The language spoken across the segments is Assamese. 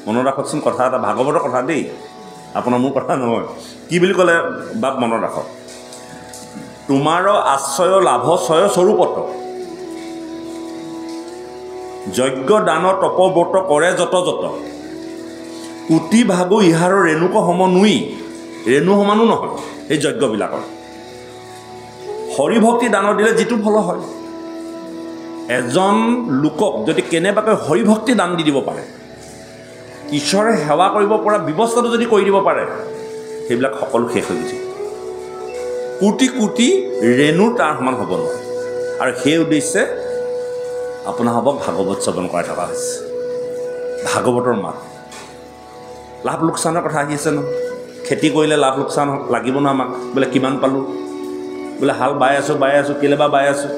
মনত ৰাখকচোন কথা এটা, ভাগৱতৰ কথা দেই, আপোনাৰ মোৰ কথা নহয়। কি বুলি ক'লে বাপ মনত ৰাখক, তোমাৰ আশ্ৰয় লাভ ছয় স্বৰূপত, যজ্ঞ দান তপব্ৰত কৰে যত যত, কোটি ভাগো ইহাৰৰ ৰেণুক সম নুই, ৰেণু সমানো নহয় এই যজ্ঞবিলাকৰ। হৰিভক্তি দান দিলে যিটো ফল হয়, এজন লোকক যদি কেনেবাকৈ হৰিভক্তি দান দি দিব পাৰে, ঈশ্বৰে সেৱা কৰিব পৰা ব্যৱস্থাটো যদি কৰি দিব পাৰে, সেইবিলাক সকলো শেষ হৈ গৈছে। কোটি কোটি ৰেণু তাৰ সমান হ'ব নহয়। আৰু সেই উদ্দেশ্যে আপোনাসৱক ভাগৱত শ্ৰৱণ কৰাই থকা হৈছে। ভাগৱতৰ মাত, লাভ লোকচানৰ কথা আহি আছে ন। খেতি কৰিলে লাভ লোকচান লাগিব ন আমাক, বোলে কিমান পালোঁ, বোলে হাল বাই আছোঁ কেলে বা বাই আছোঁ,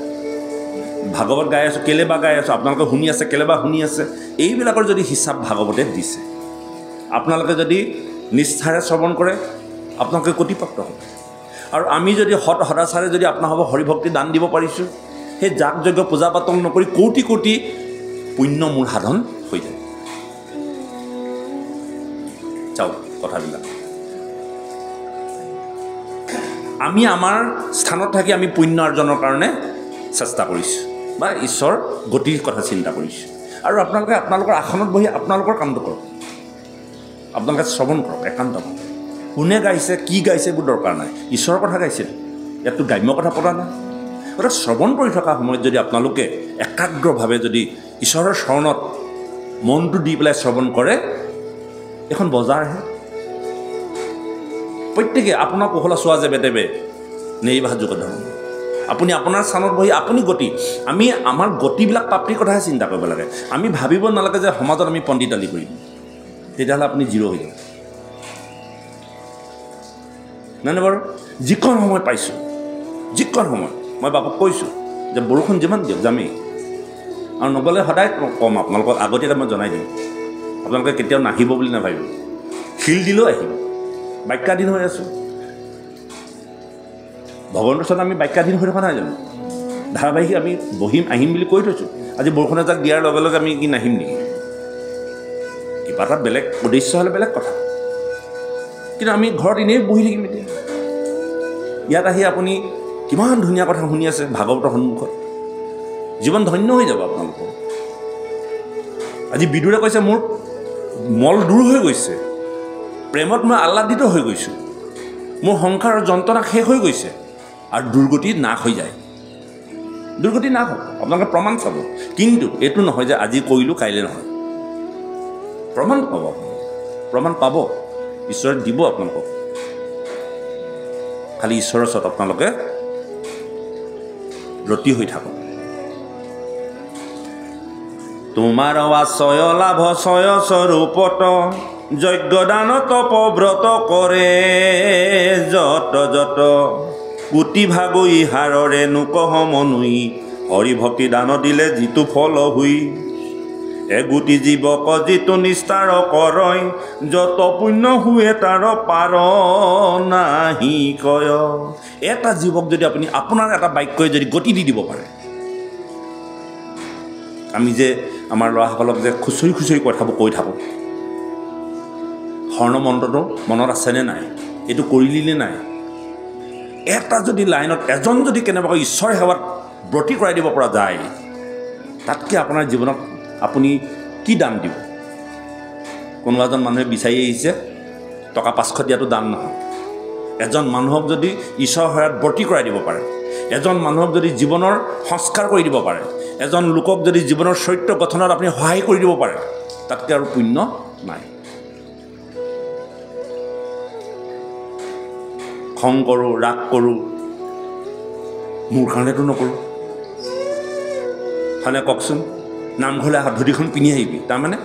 ভাগৱত গাই আছোঁ কেলে বা গাই আছোঁ, আপোনালোকে শুনি আছে কেলে বা শুনি আছে, এইবিলাকৰ যদি হিচাপ ভাগৱতে দিছে, আপোনালোকে যদি নিষ্ঠাৰে শ্ৰৱণ কৰে আপোনালোকে কটিপ্ৰাপ্ত হ'ব। আৰু আমি যদি সদাচাৰে যদি আপোনাসৱক হৰিভক্তি দান দিব পাৰিছোঁ, সেই যাগ যজ্ঞ পূজা পাতল নকৰি কোটি কোটি পুণ্য মোৰ সাধন হৈ যায়। চাওক কথাবিলাক, আমি আমাৰ স্থানত থাকি আমি পুণ্য অৰ্জনৰ কাৰণে চেষ্টা কৰিছোঁ বা ঈশ্বৰ গতিৰ কথা চিন্তা কৰিছোঁ। আৰু আপোনালোকে আপোনালোকৰ আসনত বহি আপোনালোকৰ কামটো কৰক, আপোনালোকে শ্ৰৱণ কৰক একান্ত। কোনে গাইছে কি গাইছে এইবোৰ দৰকাৰ নাই, ঈশ্বৰৰ কথা গাইছে, ইয়াততো গ্ৰাম্য কথা পতা নাই। গতিকে শ্ৰৱণ কৰি থকা সময়ত যদি আপোনালোকে একাগ্ৰভাৱে যদি ঈশ্বৰৰ চৰণত মনটো দি পেলাই শ্ৰৱণ কৰে, এখন বজাৰহে। প্ৰত্যেকে আপোনাৰ কুশলা চোৱা যে বেটেবে নেইবাহ যোগ ধৰ্ম, আপুনি আপোনাৰ স্থানত বহি আপুনি গতি, আমি আমাৰ গতিবিলাক প্ৰাপ্তিৰ কথাহে চিন্তা কৰিব লাগে। আমি ভাবিব নালাগে যে সমাজত আমি পণ্ডিতালি কৰিম, তেতিয়াহ'লে আপুনি জিৰ' হৈ যাব। নাই নাই বাৰু, যিকণ সময়ত পাইছোঁ, যিকণ সময় মই বাপক কৈছোঁ যে বৰষুণ যিমান দিয়ক যামেই, আৰু নগ'লে সদায় কম আপোনালোকক আগতীয়াকৈ মই জনাই দিম, আপোনালোকে কেতিয়াও নাহিব বুলি নাভাবিব। শিল দিলেও আহিব, বাক্যাধীন হৈ আছোঁ। ভগৱন্তৰ ওচৰত আমি বাক্যাধীন হৈ থকা নাই জানো? ধাৰাবাহিক আমি বহিম আহিম বুলি কৈ থৈছোঁ। আজি বৰষুণ এজাক দিয়াৰ লগে লগে আমি কি নাহিম নেকি? কিবা এটা বেলেগ উদ্দেশ্য হ'লে বেলেগ কথা, কিন্তু আমি ঘৰত এনেই বহি থাকিম। এতিয়া ইয়াত আহি আপুনি কিমান ধুনীয়া কথা শুনি আছে ভাগৱতৰ সন্মুখত, জীৱন ধন্য হৈ যাব আপোনালোকৰ। আজি বিদুৰে কৈছে মোৰ মল দূৰ হৈ গৈছে, প্ৰেমত মই আহ্লাদিত হৈ গৈছোঁ, মোৰ সংসাৰৰ যন্ত্ৰণা শেষ হৈ গৈছে, আৰু দুৰ্গতি নাশ হৈ যায়। দুৰ্গতি নাশ হ'ব, আপোনালোকে প্ৰমাণ চাব। কিন্তু এইটো নহয় যে আজি কৰিলোঁ কাইলৈ নহয়, প্ৰমাণ পাব, প্ৰমাণ পাব, ঈশ্বৰে দিব আপোনালোকক। খালি ঈশ্বৰৰ ওচৰত আপোনালোকে ৰতি হৈ থাকক। তোমাৰ আশ্ৰয় লাভ ছয় স্বৰূপত, যজ্ঞদান তপব্ৰত কৰে যত যত, কোটি ভাগো ইহাৰৰ ৰেণুক সম নুই, হৰিভক্তি দান দিলে যিটো ফল হুই, এগুটি জীৱক যিটো নিষ্ঠাৰ কৰয়, যত পুণ্য হুৱে তাৰ পাৰ নাহি কয়। এটা জীৱক যদি আপুনি আপোনাৰ এটা বাক্যই যদি গতি দি দিব পাৰে, আমি যে আমাৰ ল'ৰাসকলক যে খুচৰি খুচৰি কথাবোৰ কৈ থাকোঁ, স্বৰ্ণ মন্ত্ৰটো মনত আছেনে নাই, এইটো কৰিলিনে নাই, এটা যদি লাইনত এজন যদি কেনেবাকৈ ঈশ্বৰ সেৱাত ব্ৰতী কৰাই দিব পৰা যায়, তাতকৈ আপোনাৰ জীৱনত আপুনি কি দান দিব? কোনোবা এজন মানুহে বিচাৰি আহিছে, টকা 500 দিয়াটো দান নহয়। এজন মানুহক যদি ঈশ্বৰ সেৱাত ব্ৰতী কৰাই দিব পাৰে, এজন মানুহক যদি জীৱনৰ সংস্কাৰ কৰি দিব পাৰে, এজন লোকক যদি জীৱনৰ চৰিত্ৰ গঠনত আপুনি সহায় কৰি দিব পাৰে, তাতকৈ আৰু পুণ্য নাই। খং কৰোঁ, ৰাগ কৰোঁ, মোৰ কাৰণেতো নকৰোঁ। হয়নে কওকচোন? নামঘৰলৈ আহা, ধুতিখন পিন্ধি আহিবি, তাৰমানে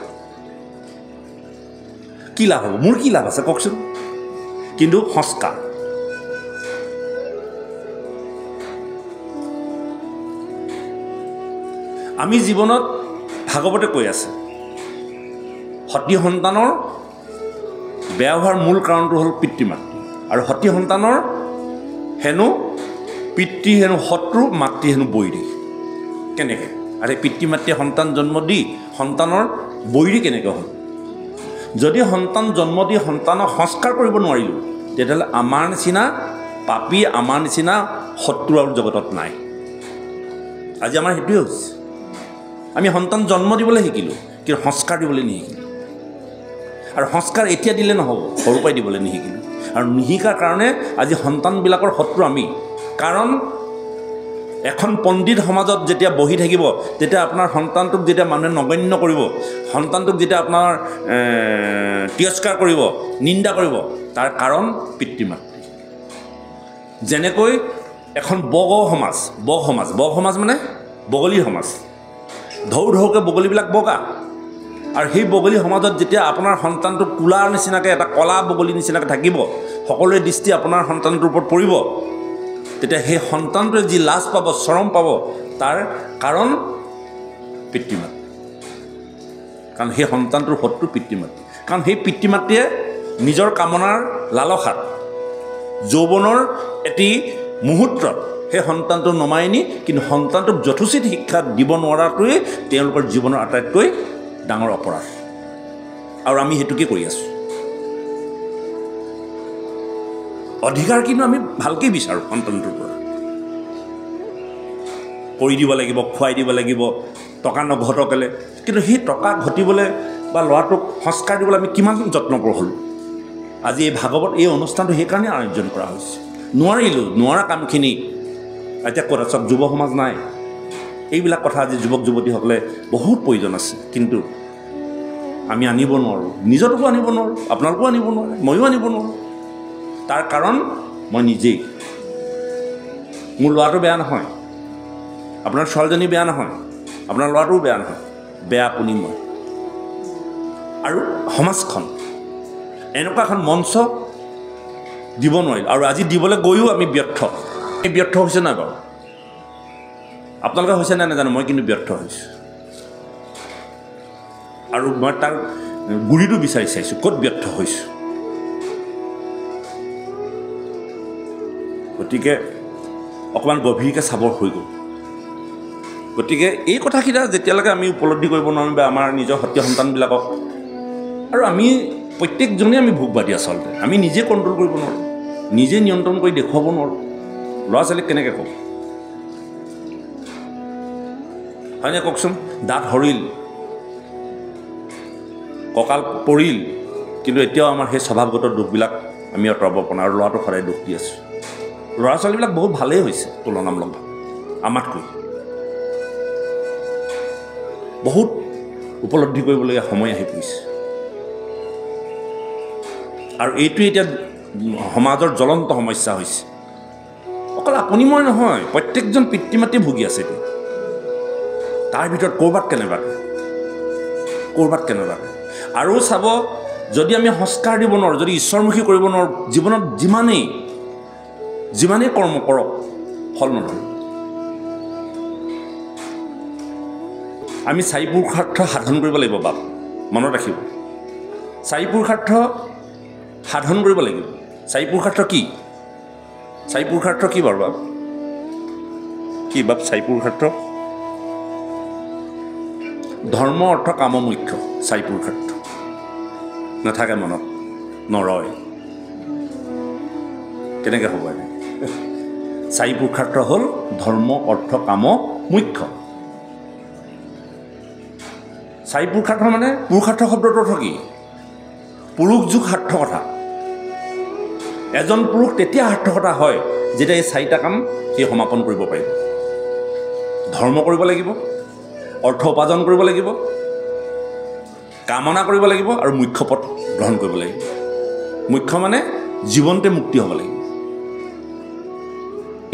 কি লাভ হ'ব? মোৰ কি লাভ আছে কওকচোন? কিন্তু সংস্কাৰ, আমি জীৱনত ভাগৱতে কৈ আছে, সতী সন্তানৰ বেয়া হোৱাৰ মূল কাৰণটো হ'ল পিতৃ মাতৃ, আৰু সতী সন্তানৰ হেনো পিতৃ হেনো শত্ৰু, মাতৃ হেনো বৈৰী। কেনেকৈ? আৰু পিতৃ মাতৃয়ে সন্তান জন্ম দি সন্তানৰ বৈৰী কেনেকৈ হ'ল? যদি সন্তান জন্ম দি সন্তানক সংস্কাৰ কৰিব নোৱাৰিলোঁ তেতিয়াহ'লে আমাৰ নিচিনা পাপী আমাৰ নিচিনা শত্ৰু আৰু জগতত নাই। আজি আমাৰ সেইটোৱে হৈছে, আমি সন্তান জন্ম দিবলৈ শিকিলোঁ কিন্তু সংস্কাৰ দিবলৈ নিশিকিলোঁ। আৰু সংস্কাৰ এতিয়া দিলে নহ'ব, সৰুৰ পৰাই দিবলৈ নিশিকিলোঁ। আৰু নিশিকাৰ কাৰণে আজি সন্তানবিলাকৰ শত্ৰু আমি। কাৰণ এখন পণ্ডিত সমাজত যেতিয়া বহি থাকিব তেতিয়া আপোনাৰ সন্তানটোক যেতিয়া মানুহে নগণ্য কৰিব, সন্তানটোক যেতিয়া আপোনাৰ তিৰস্কাৰ কৰিব, নিন্দা কৰিব, তাৰ কাৰণ পিতৃ মাতৃ। যেনেকৈ এখন বগ সমাজ মানে বগলী সমাজ, ঢৌকে বগলীবিলাক বগা। আৰু সেই বগলী সমাজত যেতিয়া আপোনাৰ সন্তানটো কোলাৰ নিচিনাকৈ এটা কলা বগলী নিচিনাকৈ থাকিব, সকলোৰে দৃষ্টি আপোনাৰ সন্তানটোৰ ওপৰত পৰিব, তেতিয়া সেই সন্তানটোৱে যি লাজ পাব, চৰম পাব, তাৰ কাৰণ পিতৃ মাতৃ। কাৰণ সেই সন্তানটোৰ শত্ৰু পিতৃ মাতৃ। কাৰণ সেই পিতৃ মাতৃয়ে নিজৰ কামনাৰ লালসাত যৌৱনৰ এটি মুহূৰ্তত সেই সন্তানটো নমাই নি কিন্তু সন্তানটোক যথোচিত শিক্ষা দিব নোৱাৰাটোৱে তেওঁলোকৰ জীৱনৰ আটাইতকৈ ডাঙৰ অপৰাধ। আৰু আমি সেইটোকে কৰি আছোঁ। অধিকাৰ কিন্তু আমি ভালকৈ বিচাৰোঁ সন্তানটোৰ পৰা, কৰি দিব লাগিব, খুৱাই দিব লাগিব, টকা নঘটকেলে। কিন্তু সেই টকা ঘটিবলৈ বা ল'ৰাটোক সংস্কাৰ দিবলৈ আমি কিমান যত্ন কৰোঁ হ'লোঁ। আজি এই ভাগৱত এই অনুষ্ঠানটো সেইকাৰণে আয়োজন কৰা হৈছে। নোৱাৰা কামখিনি এতিয়া ক'ত চব যুৱ সমাজ নাই। এইবিলাক কথা আজি যুৱক যুৱতীসকলে বহুত প্ৰয়োজন আছে, কিন্তু আমি আনিব নোৱাৰোঁ। নিজৰটোকো আনিব নোৱাৰোঁ, আপোনালোকেও আনিব নোৱাৰে, ময়ো আনিব নোৱাৰোঁ। তাৰ কাৰণ মই নিজেই। মোৰ ল'ৰাটো বেয়া নহয়, আপোনাৰ ছোৱালীজনী বেয়া নহয়, আপোনাৰ ল'ৰাটোও বেয়া নহয়, বেয়া আপুনি মই। আৰু সমাজখন এনেকুৱা এখন মঞ্চ দিব নোৱাৰিলোঁ। আৰু আজি দিবলৈ গৈও আমি ব্যৰ্থ। এই ব্যৰ্থ হৈছে নাই বাৰু? আপোনালোকে হৈছে নাই নাজানো, মই কিন্তু ব্যৰ্থ হৈছোঁ। আৰু মই তাৰ গুৰিটো বিচাৰি চাইছোঁ, ক'ত ব্যৰ্থ হৈছোঁ। গতিকে অকণমান গভীৰকৈ চাবৰ হৈ গ'ল। গতিকে এই কথাকেইটা যেতিয়ালৈকে আমি উপলব্ধি কৰিব নোৱাৰিম বা আমাৰ নিজৰ সত্য সন্তানবিলাকক, আৰু আমি প্ৰত্যেকজনেই আমি ভোগবাদী আচলতে। আমি নিজে কণ্ট্ৰল কৰিব নোৱাৰোঁ, নিজে নিয়ন্ত্ৰণ কৰি দেখুৱাব নোৱাৰোঁ। ল'ৰা ছোৱালীক কেনেকৈ কওঁ, হয়নে কওকচোন? দাঁত সৰিল, কঁকাল পৰিল, কিন্তু এতিয়াও আমাৰ সেই স্বভাৱগত দুখবিলাক আমি আঁতৰাব পৰা নাই। আৰু ল'ৰাটো সদায় দুখ দি আছোঁ। ল'ৰা ছোৱালীবিলাক বহুত ভালেই হৈছে তুলনামূলক আমাতকৈ। বহুত উপলব্ধি কৰিবলগীয়া সময় আহি পৰিছে। আৰু এইটোৱে এতিয়া সমাজৰ জ্বলন্ত সমস্যা হৈছে। অকল আপুনি মই নহয়, প্ৰত্যেকজন পিতৃ মাতৃ ভুগি আছে এতিয়া। তাৰ ভিতৰত ক'ৰবাত কেনেবাকৈ আৰু চাব, যদি আমি সংস্কাৰ দিব নোৱাৰোঁ, যদি ঈশ্বৰমুখী কৰিব নোৱাৰোঁ, জীৱনত যিমানেই কৰ্ম কৰক ফল নধৰে। আমি 4 পুৰুষাৰ্থ সাধন কৰিব লাগিব। বাপ মনত ৰাখিব, 4 পুৰুষাৰ্থ সাধন কৰিব লাগিব। 4 পুৰুষাৰ্থ কি? 4 পুৰুষাৰ্থ কি বাৰু বাপ? কি বাপ 4 পুৰুষাৰ্থ? ধৰ্ম অৰ্থ কাম মুখ্য। 4 পুৰুষাৰ্থ নাথাকে মনত, নৰয়। কেনেকৈ হ'ব এনে? 4 পুৰুষাৰ্থ হ'ল ধৰ্ম অৰ্থ কাম মুখ্য। 4 পুৰুষাৰ্থ মানে পুৰুষাৰ্থ শব্দটো অৰ্থ কি? পুৰুষ যোগ সাৰ্থকতা। এজন পুৰুষ তেতিয়া সাৰ্থকতা হয় যেতিয়া এই 4টা কাম সি সমাপন কৰিব পাৰিব। ধৰ্ম কৰিব লাগিব, অৰ্থ উপাৰ্জন কৰিব লাগিব, কামনা কৰিব লাগিব, আৰু মুখ্য পথ গ্ৰহণ কৰিব লাগিব। মুখ্য মানে জীৱনতে মুক্তি হ'ব লাগিব।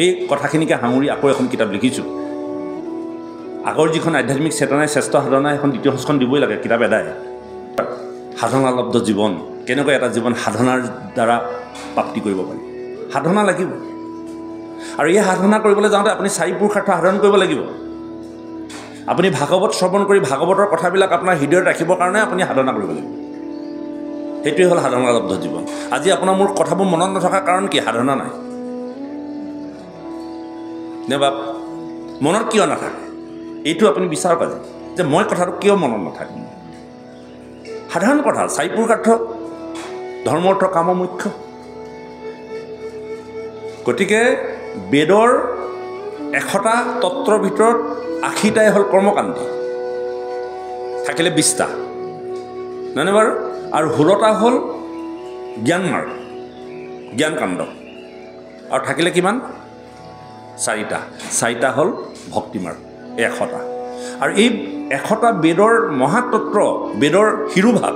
এই কথাখিনিকে সাঙুৰি আকৌ এখন কিতাপ লিখিছোঁ। আগৰ যিখন আধ্যাত্মিক চেতনাই শ্ৰেষ্ঠ সাধনা, এখন 2য় সংস্কৰণ দিবই লাগে, কিতাপ এদায়। সাধনালব্ধ জীৱন, কেনেকৈ এটা জীৱন সাধনাৰ দ্বাৰা প্ৰাপ্তি কৰিব পাৰি। সাধনা লাগিব। আৰু এই সাধনা কৰিবলৈ যাওঁতে আপুনি 4 পুৰুষাৰ্থ সাধন কৰিব লাগিব। আপুনি ভাগৱত শ্ৰৱণ কৰি ভাগৱতৰ কথাবিলাক আপোনাৰ হৃদয়ত ৰাখিবৰ কাৰণে আপুনি সাধনা কৰিব লাগিব। সেইটোৱে হ'ল সাধনালব্ধ জীৱন। আজি আপোনাৰ মোৰ কথাবোৰ মনত নথকাৰ কাৰণ কি? সাধনা নাই। নে বাপ মনত কিয় নাথাকে? এইটো আপুনি বিচাৰক আজি, যে মই কথাটো কিয় মনত নাথাকে। সাধাৰণ কথা, 4 পুৰুষাৰ্থ ধৰ্ম অৰ্থ কাম মুখ্য। গতিকে বেদৰ 100টা তত্ত্বৰ ভিতৰত 80টাই হ'ল কৰ্মকাণ্ডী, থাকিলে 20টা নহয়নে বাৰু? আৰু 16টা হ'ল জ্ঞান মাৰ্গ, জ্ঞান কাণ্ড, আৰু থাকিলে কিমান? 4টা হ'ল ভক্তি মাৰ্গ, 100টা। আৰু এই 100টা বেদৰ মহাতত্ত্ব, বেদৰ শিৰোভাগ,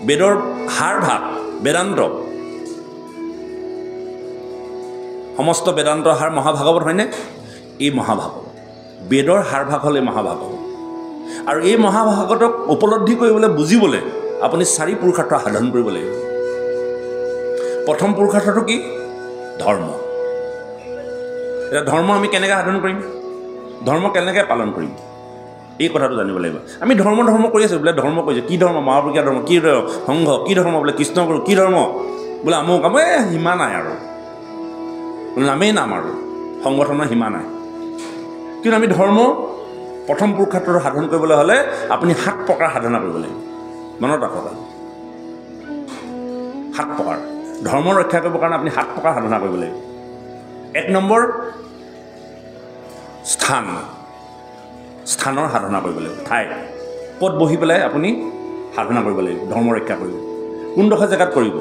বেদৰ হাড়ভাগ, বেদান্ত, সমস্ত বেদান্ত হাৰ মহাভাগৱত হয়নে? এই মহাভাগৱত বেদৰ হাড়ভাগ হ'ল এই মহাভাগৱত। আৰু এই মহাভাগৱতক উপলব্ধি কৰিবলৈ, বুজিবলৈ আপুনি 4 পুৰুষাৰ্থ সাধন কৰিব লাগিব। প্ৰথম পুৰুষাৰ্থটো কি? ধৰ্ম। এতিয়া ধৰ্ম আমি কেনেকৈ সাধন কৰিম, ধৰ্ম কেনেকৈ পালন কৰিম, এই কথাটো জানিব লাগিব। আমি ধৰ্ম কৰি আছোঁ বোলে, ধৰ্ম কৰিছোঁ, কি ধৰ্ম? মহাপুৰুষীয়া ধৰ্ম, কি সংঘ, কি ধৰ্ম বোলে, কৃষ্ণ গুৰু, কি ধৰ্ম বোলে, আমুক আমুক, সীমা নাই আৰু, নামেই নাম আৰু, সংগঠনৰ সীমা নাই। কিন্তু আমি ধৰ্ম প্ৰথম পুৰুষাৰ্থটো সাধন কৰিবলৈ হ'লে আপুনি 7 প্ৰকাৰ সাধনা কৰিব লাগিব। মনত ৰাখক, 7 প্ৰকাৰ ধৰ্ম ৰক্ষা কৰিবৰ কাৰণে আপুনি 7 প্ৰকাৰ সাধনা কৰিব লাগিব। 1 নম্বৰ, স্থানৰ সাধনা কৰিব লাগিব, ঠাই, ক'ত বহি পেলাই আপুনি সাধনা কৰিব লাগিব, ধৰ্ম ৰক্ষা কৰিব। কোনডোখৰ জেগাত কৰিব?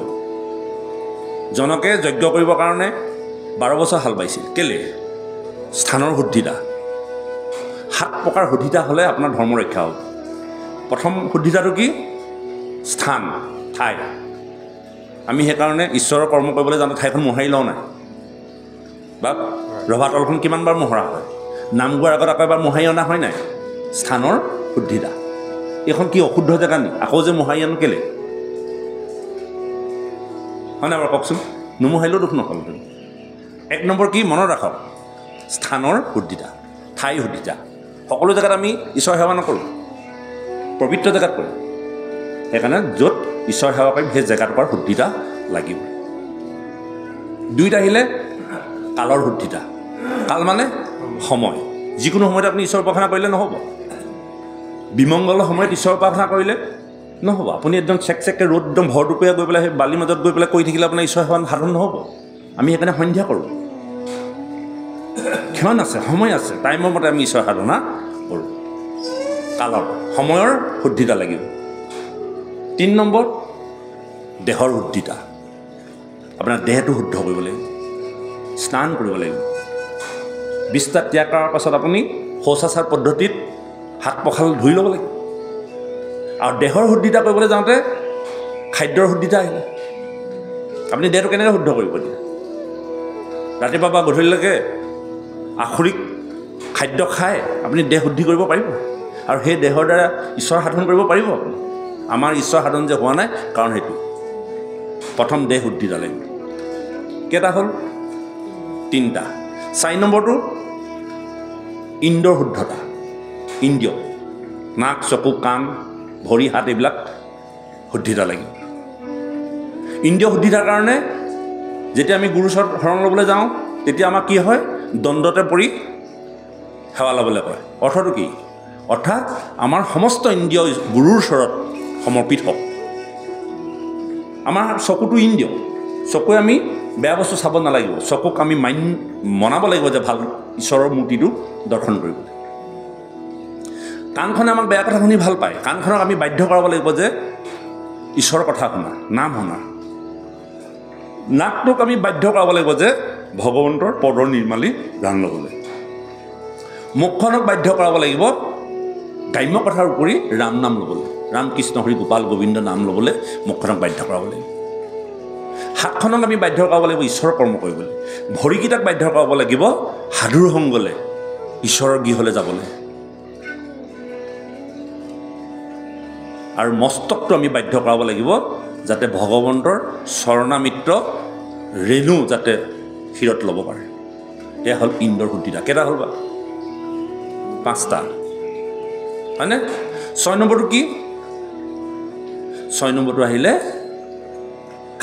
জনকে যজ্ঞ কৰিবৰ কাৰণে 12 বছৰ হাল বাইছিল, কেলে? স্থানৰ শুদ্ধিতা। 7 প্ৰকাৰ শুদ্ধিতা হ'লে আপোনাৰ ধৰ্ম ৰক্ষা হ'ব। প্ৰথম শুদ্ধিতাটো কি? স্থান, ঠাই। আমি সেইকাৰণে ঈশ্বৰৰ কৰ্ম কৰিবলৈ যাওঁতে ঠাইখন মোহাৰি লওঁ নাই? বা ৰভাতলখন কিমানবাৰ মোহৰা হয়? নাম গোৱাৰ আগত আকৌ এবাৰ মোহাৰি অনা হয় নাই? স্থানৰ শুদ্ধিতা। এইখন কি অশুদ্ধ জেগা নি? আকৌ যে মোহাৰি আনো কেলে? হয় নাই বাৰু কওকচোন? নোমোহাৰিলেও দুখ নক'ল। 1 নম্বৰ কি? মনত ৰাখক, স্থানৰ শুদ্ধিতা, ঠাই শুদ্ধিতা। সকলো জেগাত আমি ঈশ্বৰ সেৱা নকৰোঁ, পবিত্ৰ জেগাত কৰোঁ। সেইকাৰণে য'ত ঈশ্বৰ সেৱা কৰিম সেই জেগাটুকুৰাৰ শুদ্ধিতা লাগিব। 2 আহিলে কালৰ শুদ্ধিতা। কাল মানে সময়। যিকোনো সময়তে আপুনি ঈশ্বৰ উপাসনা কৰিলে নহ'ব। বিমংগল সময়ত ঈশ্বৰ উপাসনা কৰিলে নহ'ব। আপুনি একদম চেককৈ ৰ'দ একদম ভৰদুপৰীয়া গৈ পেলাই সেই বালিৰ মাজত গৈ পেলাই কৰি থাকিলে আপোনাৰ ঈশ্বৰ সেৱা সাধন নহ'ব। আমি সেইকাৰণে সন্ধ্যা কৰোঁ। ক্ষণ আছে, সময় আছে, টাইমৰ মতে আমি ঈশ্বৰ সাধনা কৰোঁ। কালৰ, সময়ৰ শুদ্ধিতা লাগিব। 3 নম্বৰ, দেহৰ শুদ্ধিতা। আপোনাৰ দেহটো শুদ্ধ কৰিব লাগিব, স্নান কৰিব লাগিব। 20টা ত্যাগ কৰাৰ পাছত আপুনি শৌচাচাৰ পদ্ধতিত হাত পখাল ধুই ল'ব লাগিব। আৰু দেহৰ শুদ্ধিতা কৰিবলৈ যাওঁতে খাদ্যৰ শুদ্ধিতা আহিলে। আপুনি দেহটো কেনেকৈ শুদ্ধ কৰিব দিয়ে? ৰাতিপুৱা বা গধূলিলৈকে আখৰিক খাদ্য খাই আপুনি দেহ শুদ্ধি কৰিব পাৰিব? আৰু সেই দেহৰ দ্বাৰা ঈশ্বৰ সাধন কৰিব পাৰিব আপুনি? আমাৰ ঈশ্বৰ সাধন যে হোৱা নাই কাৰণ সেইটো। প্ৰথম দেহ শুদ্ধিতা লাগিব। কেইটা হ'ল? 3টা। 4 নম্বৰটো ইন্দ্ৰিয়ৰ শুদ্ধতা। ইন্দ্ৰিয়, নাক, চকু, কাণ, ভৰি, হাত, এইবিলাক শুদ্ধিতা লাগিব। ইন্দ্ৰিয় শুদ্ধিতাৰ কাৰণে যেতিয়া আমি গুৰুৰ ওচৰত শৰণ ল'বলৈ যাওঁ তেতিয়া আমাক কি হয়? দণ্ডতে পৰি সেৱা ল'বলৈ কয়। অৰ্থটো কি? অৰ্থাৎ আমাৰ সমস্ত ইন্দ্ৰিয় গুৰুৰ ওচৰত সমৰ্পিত হওক। আমাৰ চকুটো ইন্দ্ৰিয়, চকুৱে আমি বেয়া বস্তু চাব নালাগিব। চকুক আমি মনাব লাগিব যে ভাল ঈশ্বৰৰ মূৰ্তিটো দৰ্শন কৰিবলৈ। কাণখনে আমাক বেয়া কথা শুনি ভাল পায়, কাণখনক আমি বাধ্য কৰাব লাগিব যে ঈশ্বৰৰ কথা শুনা, নাম শুনা। নাকটোক আমি বাধ্য কৰাব লাগিব যে ভগৱন্তৰ পদৰ নিৰ্মালী গান ল'বলৈ। মুখখনক বাধ্য কৰাব লাগিব গ্ৰাম্য কথাৰ উপৰি ৰাম নাম ল'বলৈ, ৰাম কৃষ্ণ হৰি গোপাল গোবিন্দ নাম ল'বলৈ মুখখনক বাধ্য কৰাব লাগিব। হাতখনক আমি বাধ্য কৰাব লাগিব ঈশ্বৰৰ কৰ্ম কৰিবলৈ। ভৰিকেইটাক বাধ্য কৰাব লাগিব সাধুৰ সংগলৈ, ঈশ্বৰৰ গৃহলৈ যাবলৈ। আৰু মস্তকটো আমি বাধ্য কৰাব লাগিব যাতে ভগৱন্তৰ চৰণামিত্ৰ ৰেণু যাতে শিৰত ল'ব পাৰে। এয়া হ'ল ইন্দ্ৰিয়ৰ শুদ্ধিতা। কেইটা হ'ল বা? 5টা হয়নে? 6 নম্বৰটো কি? 6 নম্বৰটো আহিলে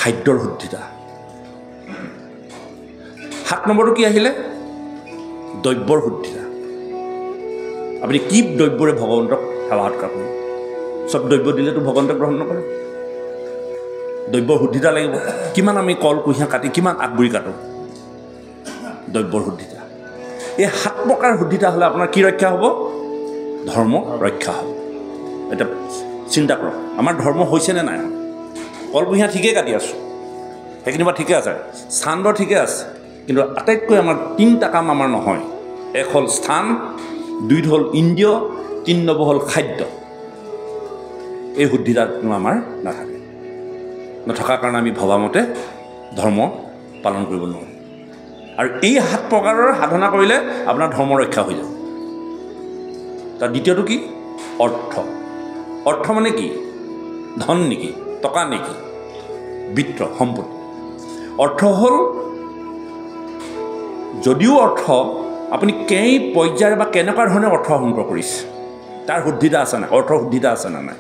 খাদ্যৰ শুদ্ধিতা। 7 নম্বৰটো কি আহিলে? দ্ৰব্যৰ শুদ্ধিতা। আপুনি কি দ্ৰব্যৰে ভগৱন্তক সেৱা সৎকাৰ কৰিব? চব দ্ৰব্য দিলেতো ভগৱন্তই গ্ৰহণ নকৰে। দ্ৰব্যৰ শুদ্ধিতা লাগিব। কিমান আমি কল কুঁহিয়া কাটি কিমান আগবুৰি কাটোঁ, দ্ৰব্যৰ শুদ্ধিতা। এই 7 প্ৰকাৰ শুদ্ধিতা হ'লে আপোনাৰ কি ৰক্ষা হ'ব? ধৰ্ম ৰক্ষা হ'ব। এতিয়া চিন্তা কৰক, আমাৰ ধৰ্ম হৈছেনে নাই? কল কুঁহিয়া ঠিকেই কাটি আছোঁ, সেইখিনি বা ঠিকে আছে, স্থানবোৰ ঠিকে আছে, কিন্তু আটাইতকৈ আমাৰ 3টা কাম আমাৰ নহয়। 1 হ'ল স্থান, 2 হ'ল ইন্দ্ৰিয়, 3 নম্বৰ হ'ল খাদ্য। এই শুদ্ধিতাটো আমাৰ নাথাকে। নথকাৰ কাৰণে আমি ভবামতে ধৰ্ম পালন কৰিব নোৱাৰোঁ। আৰু এই 7 প্ৰকাৰৰ সাধনা কৰিলে আপোনাৰ ধৰ্ম ৰক্ষা হৈ যাব। তাৰ দ্বিতীয়টো কি? অৰ্থ। অৰ্থ মানে কি? ধন নেকি? টকা নেকি? বিত্ত, সম্পত্তি। অৰ্থ হ'ল, যদিও অৰ্থ আপুনি কেই পৰ্যায়ৰ বা কেনেকুৱা ধৰণে অৰ্থ সংগ্ৰহ কৰিছে, তাৰ শুদ্ধিতা আছে নাই? অৰ্থৰ শুদ্ধিতা আছে নে নাই?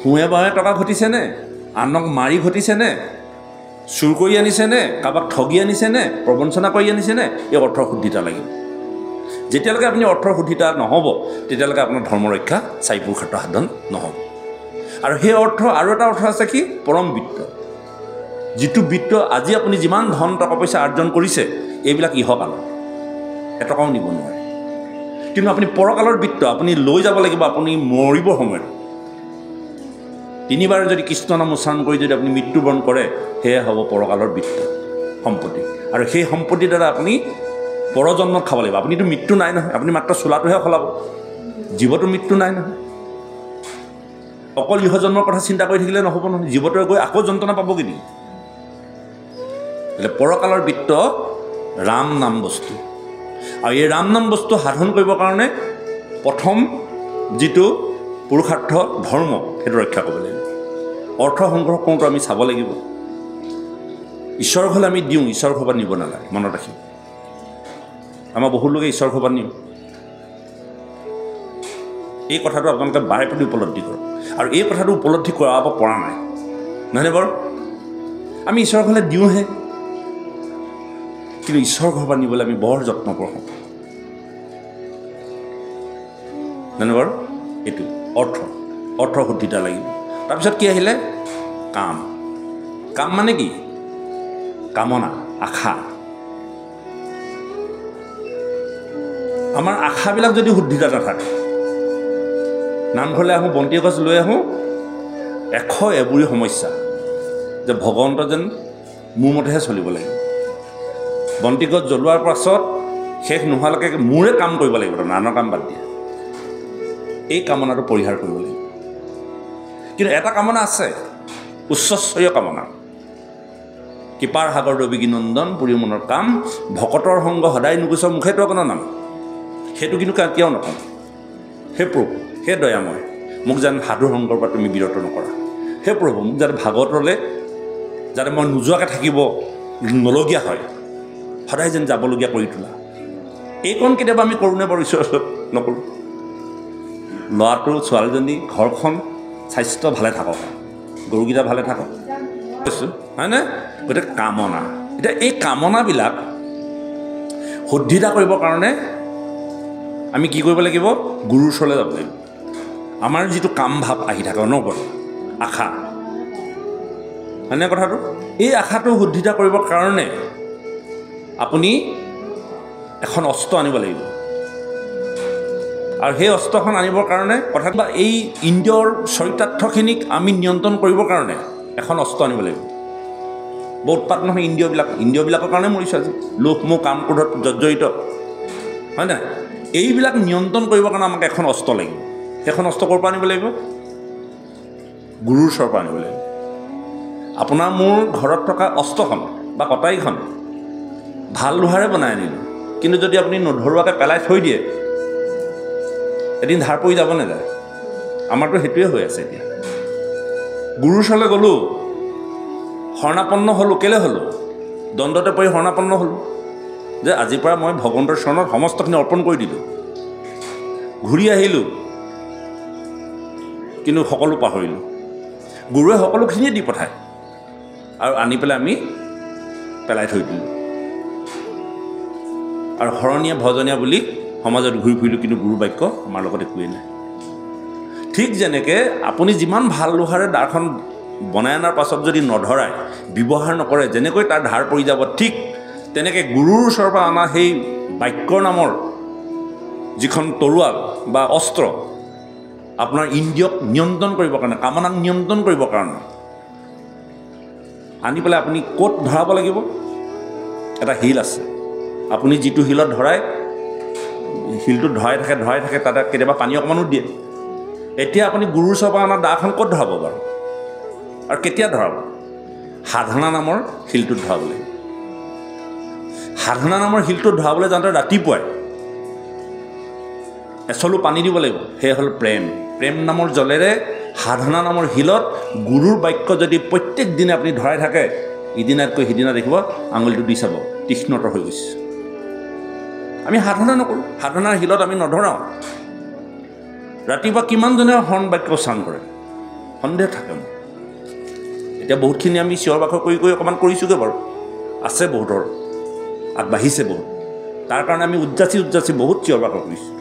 শুৱে বাৱে টকা ঘটিছেনে? আনক মাৰি ঘটিছেনে? চুৰ কৰি আনিছেনে? কাৰোবাক ঠগি আনিছেনে? প্ৰবঞ্চনা কৰি আনিছেনে? এই অৰ্থৰ শুদ্ধিতা লাগিব। যেতিয়ালৈকে আপুনি অৰ্থৰ শুদ্ধিতা নহ'ব, তেতিয়ালৈকে আপোনাৰ ধৰ্ম ৰক্ষা 4 পুৰুষাৰ্থ সাধন নহ'ব। আৰু সেই অৰ্থ আৰু এটা অৰ্থ আছে কি? পৰম বিত্ত। যিটো বিত্ত আজি আপুনি যিমান ধন টকা পইচা অৰ্জন কৰিছে, এইবিলাক ইহকালৰ, এটকাও নিব নোৱাৰে। কিন্তু আপুনি পৰকালৰ বিত্ত আপুনি লৈ যাব লাগিব। আপুনি মৰিব সময়ত 3 বাৰ যদি কৃষ্ণ নাম উচ্চাৰণ কৰি যদি আপুনি মৃত্যুবৰণ কৰে, সেয়া হ'ব পৰকালৰ বিত্ত সম্পত্তি। আৰু সেই সম্পত্তিৰ দ্বাৰা আপুনি পৰজন্মত খাব লাগিব। আপুনিতো মৃত্যু নাই নহয়, আপুনি মাত্ৰ চোলাটোহে সলাব, জীৱটো মৃত্যু নাই নহয়। অকল ইহজন্মৰ কথা চিন্তা কৰি থাকিলে নহ'ব নহয়, জীৱটোৱে গৈ আকৌ যন্ত্ৰণা পাব কি নেকি? পৰকালৰ বিত্ত ৰাম নাম বস্তু। আৰু এই ৰাম নাম বস্তু সাধন কৰিবৰ কাৰণে প্ৰথম যিটো পুৰুষাৰ্থ ধৰ্ম, সেইটো ৰক্ষা কৰিব লাগিব। অৰ্থ সংগ্ৰহ কৰোঁতে আমি চাব লাগিব, ঈশ্বৰ ঘৰলৈ আমি দিওঁ, ঈশ্বৰ ঘৰৰ পৰা নিব নালাগে, মনত ৰাখিব। আমাৰ বহুত লোকে ঈশ্বৰ ঘৰৰ পৰা নিওঁ। এই কথাটো আপোনালোকে বাৰে প্ৰতি উপলব্ধি কৰক। আৰু এই কথাটো উপলব্ধি কৰাব পৰা নাই, নহয়নে বাৰু? আমি ঈশ্বৰৰ ঘৰলৈ দিওঁহে, কিন্তু ঈশ্বৰৰ ঘৰৰ পৰা নিবলৈ আমি বৰ যত্ন কৰোঁ, নহয়নে বাৰু? এইটো অৰ্থ শুদ্ধিতা লাগিব। তাৰপিছত কি আহিলে? কাম। কাম মানে কি? কামনা, আশা। আমাৰ আশাবিলাক যদি শুদ্ধিতা নাথাকে, নামঘৰলৈ আহোঁ, বন্তি এগছ লৈ আহোঁ, 100 এবুৰি সমস্যা যে ভগৱন্ত যেন মোৰ মতেহে চলিব লাগিব। বন্তি গছ জ্বলোৱাৰ পাছত শেষ নোহোৱালৈকে মোৰে কাম কৰিব লাগিব, তাৰমানে আনৰ কাম বাদ দিয়ে। এই কামনাটো পৰিহাৰ কৰিব লাগিব। কিন্তু এটা কামনা আছে, উচ্চস্তৰীয় কামনা। কৃপাৰ সাগৰ ৰবিগী নন্দন পুৰী মনৰ কাম, ভকতৰ সংগ সদায় নুগুচ মুখেতো আপোনাৰ নাম। সেইটো কিন্তু কিয় নকওঁ? হে প্ৰভু, হে দয়াময়, মোক যেন সাধু সংগৰ পৰা তুমি বিৰত নকৰা। হে প্ৰভু, মোক যাতে ভাগৱতলৈ যাতে মই নোযোৱাকৈ থাকিব নলগীয়া হয়, সদায় যেন যাবলগীয়া কৰি তোলা। এইকণ কেতিয়াবা আমি কৰোঁনে বাৰু ঈশ্বৰৰ নকৰোঁ? ল'ৰাটো, ছোৱালীজনী, ঘৰখন স্বাস্থ্য ভালে থাকক, গৰুকেইটা ভালে থাকক, কৈছোঁ হয়নে? গতিকে কামনা, এতিয়া এই কামনাবিলাক শুদ্ধিতা কৰিবৰ কাৰণে আমি কি কৰিব লাগিব? গুৰুৰ ওচৰলৈ যাব লাগিব। আমাৰ যিটো কাম ভাৱ আহি থাকে অনবৰত, আশা, হয়নে কথাটো? এই আশাটো শুদ্ধিতা কৰিবৰ কাৰণে আপুনি এখন অস্ত্ৰ আনিব লাগিব। আৰু সেই অস্ত্ৰখন আনিবৰ কাৰণে কথাটো বা এই ইন্দ্ৰিয়ৰ চৰিতাৰ্থখিনিক আমি নিয়ন্ত্ৰণ কৰিবৰ কাৰণে এখন অস্ত্ৰ আনিব লাগিব। বহুত উৎপাত নহয় ইন্দ্ৰিয়বিলাকৰ কাৰণে মৰিছোঁ আজি, লোভ মোহ কাম ক্ৰোধত জৰ্জৰিত, হয় নাই? এইবিলাক নিয়ন্ত্ৰণ কৰিবৰ কাৰণে আমাক এখন অস্ত্ৰ লাগিব। সেইখন অস্ত্ৰ ক'ৰ পৰা আনিব লাগিব? গুৰুৰ ওচৰৰ পৰা আনিব লাগিব। আপোনাৰ মোৰ ঘৰত থকা অস্ত্ৰখন বা কটাৰীখন ভাল লোহাৰে বনাই আনিলোঁ, কিন্তু যদি আপুনি নধৰুৱাকৈ পেলাই থৈ দিয়ে, এদিন ধাৰ পৰি যাব নাযায়? আমাৰতো সেইটোৱে হৈ আছে এতিয়া। গুৰুৰ ওচৰলৈ গ'লোঁ, শৰণাপন্ন হ'লোঁ, কেলৈ হ'লোঁ? দণ্ডতে পৰি শৰণাপন্ন হ'লোঁ যে আজিৰ পৰা মই ভগৱন্তৰ চৰণত সমস্তখিনি অৰ্পণ কৰি দিলোঁ। ঘূৰি আহিলোঁ, কিন্তু সকলো পাহৰিলোঁ। গুৰুৱে সকলোখিনিয়ে দি পঠায় আৰু আনি পেলাই আমি পেলাই থৈ দিলোঁ। আৰু শৰণীয়া ভজনীয়া বুলি সমাজত ঘূৰি ফুৰিলোঁ, কিন্তু গুৰু বাক্য আমাৰ লগত একোৱেই নাই। ঠিক যেনেকৈ আপুনি যিমান ভাল লোহাৰে দাখন বনাই অনাৰ পাছত যদি নধৰাই, ব্যৱহাৰ নকৰে, যেনেকৈ তাৰ ধাৰ পৰি যাব, ঠিক তেনেকৈ গুৰুৰ ওচৰৰ পৰা অনা সেই বাক্যৰ নামৰ যিখন তৰোৱাল বা অস্ত্ৰ, আপোনাৰ ইন্দ্ৰিয়ক নিয়ন্ত্ৰণ কৰিবৰ কাৰণে, কামনাক নিয়ন্ত্ৰণ কৰিবৰ কাৰণে আনি পেলাই আপুনি ক'ত ধৰাব লাগিব? এটা শিল আছে, আপুনি যিটো শিলত ধৰাই, শিলটো ধৰাই থাকে, তাতে কেতিয়াবা পানী অকণমানো দিয়ে। এতিয়া আপুনি গুৰুৰ ওচৰৰ পৰা অনা দাখন ক'ত ধৰাব বাৰু, আৰু কেতিয়া ধৰাব? সাধনা নামৰ শিলটোত ধৰাব লাগিব। সাধনা নামৰ শিলটোত ধৰাবলৈ যাওঁতে ৰাতিপুৱাই এচলু পানী দিব লাগিব। সেয়া হ'ল প্ৰেম। প্ৰেম নামৰ জলেৰে সাধনা নামৰ শিলত গুৰুৰ বাক্য যদি প্ৰত্যেক দিনে আপুনি ধৰাই থাকে, ইদিনাতকৈ সিদিনা দেখিব আঙুলিটো দি চাব তীক্ষ্ণতৰ হৈ গৈছে। আমি সাধনা নকৰোঁ, সাধনাৰ শিলত আমি নধৰাওঁ। ৰাতিপুৱা কিমানজনে হৰণ বাক্য উচ্চাৰণ কৰে? সন্দেহ থাকে মোৰ। এতিয়া বহুতখিনি আমি চিঞৰ বাখৰ কৰি অকণমান কৰিছোঁগৈ বাৰু, আছে বহুতৰ, আগবাঢ়িছে বহুত, তাৰ কাৰণে আমি উদযাচি বহুত চিঞৰ বাখৰ কৰিছোঁ।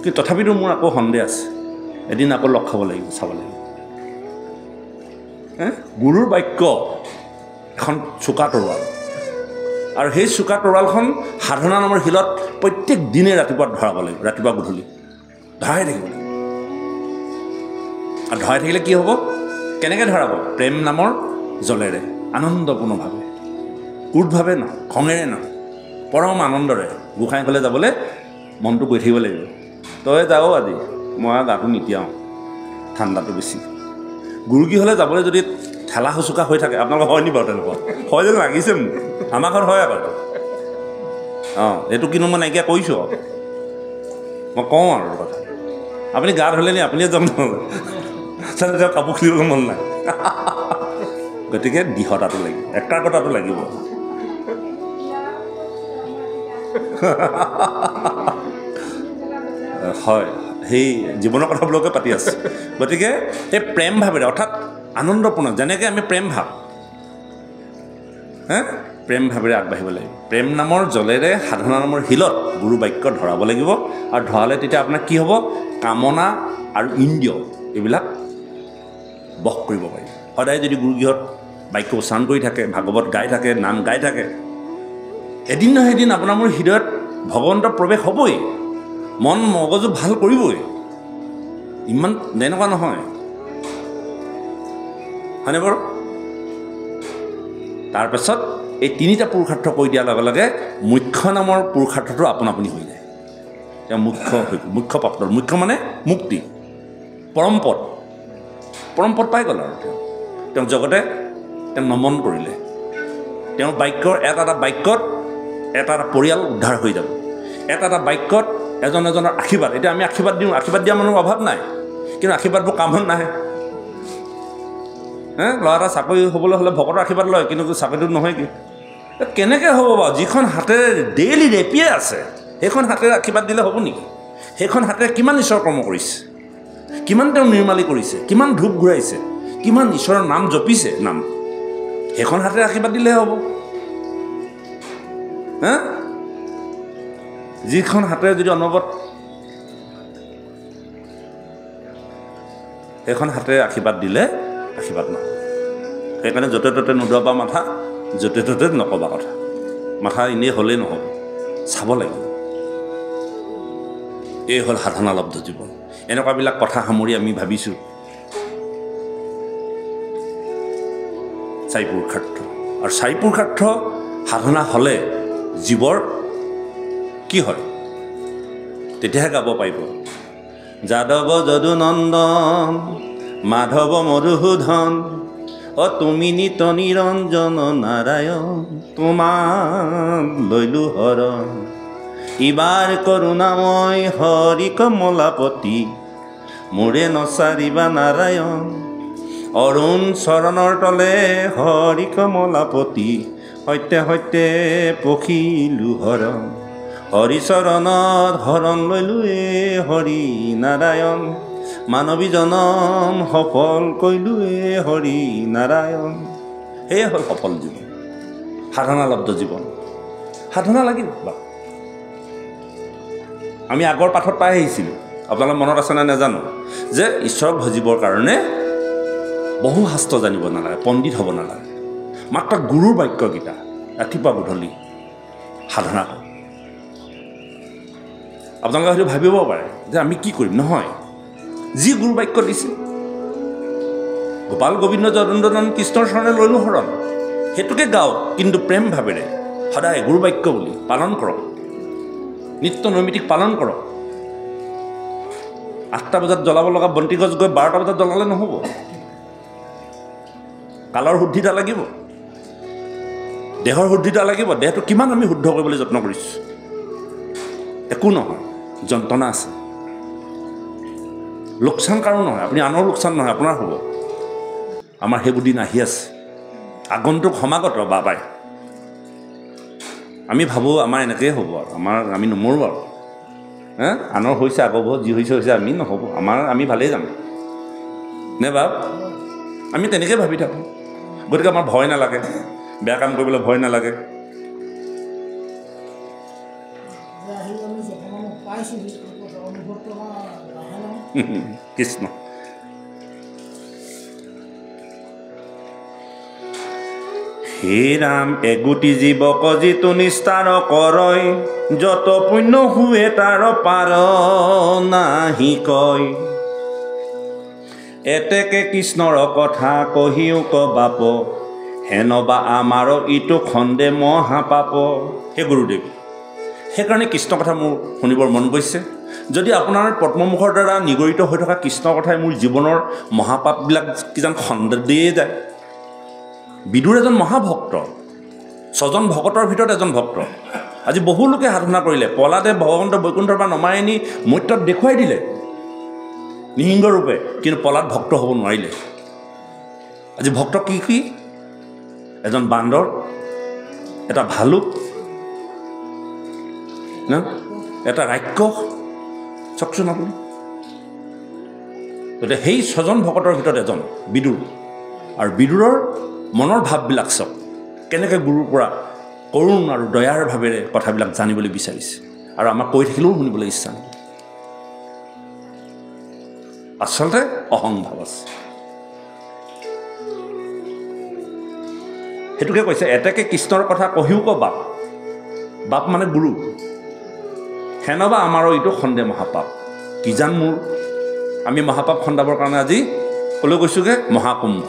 কিন্তু তথাপিতো মোৰ আকৌ সন্দেহ আছে, এদিন আকৌ লগ খাব লাগিব, চাব লাগিব। গুৰুৰ বাক্য এখন চোকা তৰোৱাল, আৰু সেই চোকা তৰোৱালখন সাধনা নামৰ শিলত প্ৰত্যেক দিনে ৰাতিপুৱা ধৰাব লাগিব, ৰাতিপুৱা গধূলি ধৰাই থাকিব লাগিব। আৰু ধৰাই থাকিলে কি হ'ব? কেনেকৈ ধৰাব? প্ৰেম নামৰ জলেৰে, আনন্দপূৰ্ণভাৱে, ক্ৰোধভাৱে নহয়, খঙেৰে নহয়, পৰম আনন্দৰে গোসাঁই ঘৰলৈ যাবলৈ মনটো গৈ থাকিব লাগিব। তই যাওঁ আজি, মই গাটো নিতিয়াওঁ, ঠাণ্ডাটো বেছি। গুৰুগৃহলৈ যাবলৈ যদি ঠেলা শুচুকা হৈ থাকে, আপোনালোকৰ হয় নি বাৰু তেনেকুৱা? হয় যেন লাগিছে মোক, আমাৰ ঘৰত হয় আকৌ। এইটো কিন্তু মই নাইকিয়া কৰিছোঁ আৰু, মই কওঁ আৰু কথা। আপুনি গা ধুলে নি? আপুনিয়ে যাম নহ'লে, কাপোৰ খুলিবলৈ মন নাই। গতিকে দৃঢ়তাটো লাগিব, একাগ্ৰতাটো লাগিব। হয়, সেই জীৱনৰ কথাবোৰকে পাতি আছোঁ। গতিকে এই প্ৰেম ভাৱেৰে, অৰ্থাৎ আনন্দপূৰ্ণ, যেনেকৈ আমি প্ৰেম ভাৱ, প্ৰেম ভাৱেৰে আগবাঢ়িব লাগিব। প্ৰেম নামৰ জলেৰে সাধনা নামৰ শিলত গুৰু বাক্য ধৰাব লাগিব। আৰু ধৰালে তেতিয়া আপোনাৰ কি হ'ব? কামনা আৰু ইন্দ্ৰিয় এইবিলাক বশ কৰিব পাৰি। সদায় যদি গুৰুগৃহত বাক্য উচ্চাৰণ কৰি থাকে, ভাগৱত গাই থাকে, নাম গাই থাকে, এদিন নহয় এদিন আপোনাৰ মোৰ হৃদয়ত ভগৱন্তৰ প্ৰৱেশ হ'বই, মন মগজু ভাল কৰিবই। ইমান তেনেকুৱা নহয়, হয়নে বাৰু? তাৰপাছত এই তিনিটা পুৰুষাৰ্থ কৈ দিয়াৰ লগে লগে মুখ্য নামৰ পুৰুষাৰ্থটো আপোন আপুনি হৈ যায়। তেওঁ মুখ্য প্ৰাপ্ত, মুখ্য মানে মুক্তি, পৰমপদ পাই গ'ল। আৰু তেওঁ জগতে তেওঁ নমন কৰিলে, তেওঁৰ বাক্যৰ এটা বাক্যত এটা পৰিয়াল উদ্ধাৰ হৈ যাব, এটা বাক্যত এজনৰ আশীৰ্বাদ। এতিয়া আমি আশীৰ্বাদ দিওঁ, আশীৰ্বাদ দিয়া মানুহৰ অভাৱ নাই, কিন্তু আশীৰ্বাদবোৰ কামত নাহে। ল'ৰা এটা চাকৰি হ'বলৈ হ'লে ভকতৰ আশীৰ্বাদ লয়, কিন্তু চাকৰিটো নহয়। কি কেনেকৈ হ'ব বাৰু? যিখন হাতেৰে ডেইলি ৰেপিয়ে আছে, সেইখন হাতেৰে আশীৰ্বাদ দিলে হ'ব নেকি? সেইখন হাতেৰে কিমান ঈশ্বৰ কৰ্ম কৰিছে, কিমান তেওঁ নিৰ্মালী কৰিছে, কিমান ধূপ ঘূৰাইছে, কিমান ঈশ্বৰৰ নাম জপিছে, নাম সেইখন হাতেৰে আশীৰ্বাদ দিলেহে হ'ব। যিখন হাতেৰে যদি অনবৰত সেইখন হাতেৰে আশীৰ্বাদ দিলে আশীৰ্বাদ নহয়। সেইকাৰণে য'তে ত'তে নোদোৱাবা মাথা, য'তে ত'তে নক'বা কথা। মাথা এনেই হ'লেই নহ'ব, চাব লাগিব। এই হ'ল সাধনালব্ধ জীৱন। এনেকুৱাবিলাক কথা সামৰি আমি ভাবিছোঁ চাৰি পুৰুষাৰ্থ। আৰু চাৰি পুৰুষাৰ্থ সাধনা হ'লে জীৱৰ কি হয়? তেতিয়াহে গাব পাৰিব। যাদৱ যদু নন্দন মাধৱ মধুসূধন, তুমি নিত নিৰঞ্জন নাৰায়ণ, তোমাৰ লৈলো হৰণ। ইবাৰ কৰোণাময় হৰি কমলাপতি, মোৰে নচাৰিবা নাৰায়ণ। অৰুণ চৰণৰ তলে হৰি কমলাপতি, সত্যে সত্যে পখিলো হৰণ। হৰি চৰণত হৰণ লৈলো এ হৰি নাৰায়ণ, মানৱী জনম সফল কৰিলো এ হৰি নাৰায়ণ। সেয়ে হ'ল সফল জীৱন, সাধনালব্ধ জীৱন। সাধনা লাগিব বা আমি আগৰ পাঠত পাই আহিছিলোঁ, আপোনালোকৰ মনত আছে নে নাজানো, যে ঈশ্বৰক ভজিবৰ কাৰণে বহু শাস্ত্ৰ জানিব নালাগে, পণ্ডিত হ'ব নালাগে, মাত্ৰ গুৰুৰ বাক্যকেইটা ৰাতিপুৱা গধূলি সাধনা কৰক। আপোনালোকে হয়তো ভাবিব পাৰে যে আমি কি কৰিম, নহয়, যি গুৰু বাক্য দিছে, গোপাল গোবিন্দ যদুনন্দন কৃষ্ণৰ চৰণে লৈলো শৰণ, সেইটোকে গাওক, কিন্তু প্ৰেম ভাৱেৰে সদায় গুৰু বাক্য বুলি পালন কৰক, নিত্য নৈমিত্তিক পালন কৰক। 8টা বজাত জ্বলাব লগা বন্তি গছ গৈ 12টা বজাত জ্বলালে নহ'ব, কালৰ শুদ্ধিতা লাগিব, দেহৰ শুদ্ধিতা লাগিব। দেহটো কিমান আমি শুদ্ধ কৰিবলৈ যত্ন কৰিছোঁ, একো নহয়, যন্ত্ৰণা আছে, লোকচান কাৰো নহয়, আপুনি আনৰ লোকচান নহয়, আপোনাৰ হ'ব। আমাৰ সেইবোৰ দিন আহি আছে, আগন্তুক সমাগত বাবাই। আমি ভাবোঁ আমাৰ এনেকৈয়ে হ'ব আৰু আমি নমৰোঁ আৰু, আনৰ হৈছে আগব, যি হৈছে আমি নহ'ব, আমি ভালেই যাম নে বাপ, আমি তেনেকৈ ভাবি থাকোঁ। গতিকে আমাৰ ভয় নালাগে, বেয়া কাম কৰিবলৈ ভয় নালাগে। কৃষ্ণ হে ৰাম এগুটি জীৱক যিটো নিস্তাৰ কৰয়, যত পুণ্য হুৱে তাৰ পাৰ নাহি কয়। এতেকে কৃষ্ণৰ কথা কহিও ক বাপ, হেনবা আমাৰ ইটো খন্দে মহাপাপ। হে গুৰুদেৱ, সেইকাৰণে কৃষ্ণ কথা মোৰ শুনিবৰ মন গৈছে। যদি আপোনাৰ পদ্মমুখৰ দ্বাৰা নিগৰিত হৈ থকা কৃষ্ণৰ কথাই মোৰ জীৱনৰ মহাপাপবিলাক কিজান খন্দেই যায়। বিদুৰ এজন মহাভক্ত, 6জন ভকতৰ ভিতৰত এজন ভক্ত। আজি বহু লোকে সাধনা কৰিলে, প্ৰহ্লাদে ভগৱন্ত বৈকুণ্ঠৰ পৰা নমাই আনি মৰ্ত্যত দেখুৱাই দিলে নৃসিংহ ৰূপে, কিন্তু প্ৰহ্লাদ ভক্ত হ'ব নোৱাৰিলে। আজি ভক্ত কি কি? এজন বান্দৰ, এটা ভালুক, এটা ৰাক্ষস, চাওকচোন আপুনি। গতিকে সেই 6জন ভকতৰ ভিতৰত এজন বিদুৰ, আৰু বিদুৰৰ মনৰ ভাৱবিলাক চাওক, কেনেকৈ গুৰুৰ পৰা কৰুণ আৰু দয়াৰ ভাৱেৰে কথাবিলাক জানিবলৈ বিচাৰিছে, আৰু আমাক কৈ থাকিলেও শুনিবলৈ ইচ্ছা নাই। আচলতে অহংভাৱ আছে। সেইটোকে কৈছে, এতেকে কৃষ্ণৰ কথা কহিও ক বাপ, বাপ মানে গুৰু, হেনবা আমাৰো এইটো খন্দে মহাপাপ। কিজান মোৰ, আমি মহাপাপ খন্দাবৰ কাৰণে আজি ক'লৈ গৈছোঁগৈ, মহাকুম্ভ।